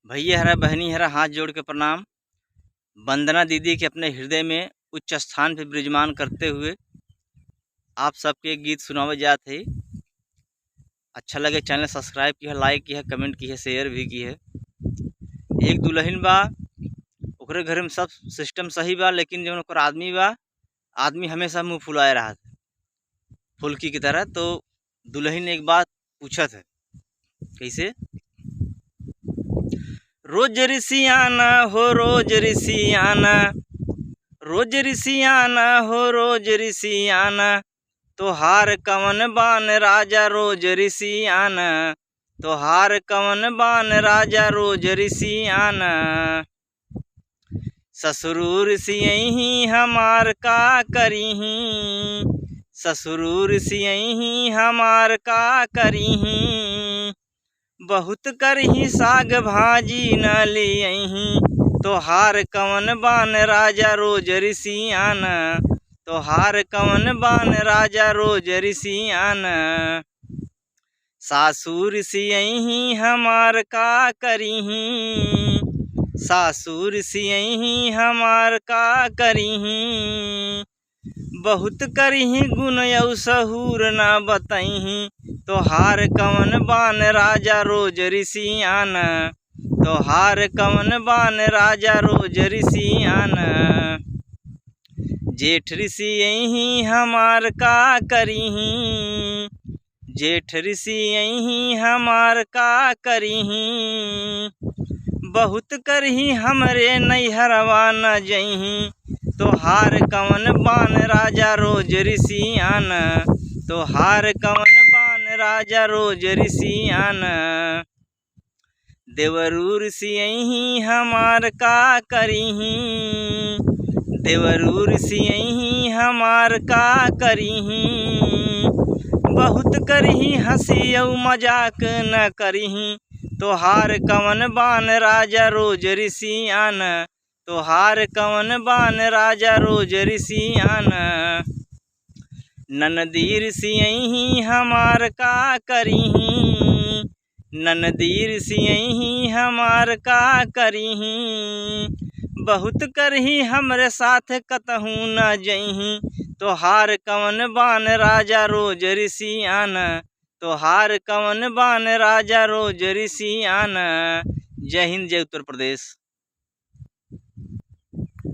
भैया हरा बहनी हरा हाथ जोड़ के प्रणाम। वंदना दीदी के अपने हृदय में उच्च स्थान पे विराजमान करते हुए आप सबके गीत सुनावे जात है। अच्छा लगे चैनल सब्सक्राइब की है, लाइक की है, कमेंट की है, शेयर भी की है। एक दुल्हन बा, ओकरे घर में सब सिस्टम सही बा, लेकिन जो ओकर आदमी हमेशा मुँह फुलाए रहा था फुल्की की तरह। तो दुल्हन एक बात पूछत है, कैसे? रोज ऋषियाना हो रोज ऋषियाना, रोज ऋषियाना हो रोज ऋषियाना, तोहार कवन बान राजा रोज ऋषियाना, तोहार कवन बान राजा रोज ऋषियाना। ससुरू ऋषियही हमार का करीही, ससुरू ऋषियही हमार का करीही, बहुत करही साग भाजी न लियही, तोहार कवन बान राजा रोज ऋषियाना, तोहार कवन बान राजा रोज ऋषियाना। सासू ऋषियही हमार का करीही, सासू ऋषियही हमार का करीही, बहुत करही गुण यौ सहूर न बतही, तोहार कवन बान राजा रोज ऋषियाना, तोहार कवन बान राजा रोज ऋषियाना। जेठ ऋषियही हमार का करीही, जेठ ऋषियही हमार का करीही, बहुत करही हमरे नैहरवा न जही, तोहार कवन बान राजा रोज ऋषियाना, तोहार कवन बान राजा रोज ऋषियाना। देवरू ऋषियही हमार का करीही, देवरू ऋषियही हमार का करीही, बहुत करही हंसी औ मजाक न करीही, तोहार कवन बान राजा रोज ऋषियाना, तोहार कवन बान राजा रोज ऋषियाना। ननदी ऋषियही हमार का करीही, ननदी ऋषियही हमार का करीही, बहुत करही हमरे साथ कतहूँ न जही, तोहार कवन बान राजा रोज ऋषियाना, तोहार कवन बान राजा रोज ऋषियाना। जय हिंद, जय उत्तर प्रदेश।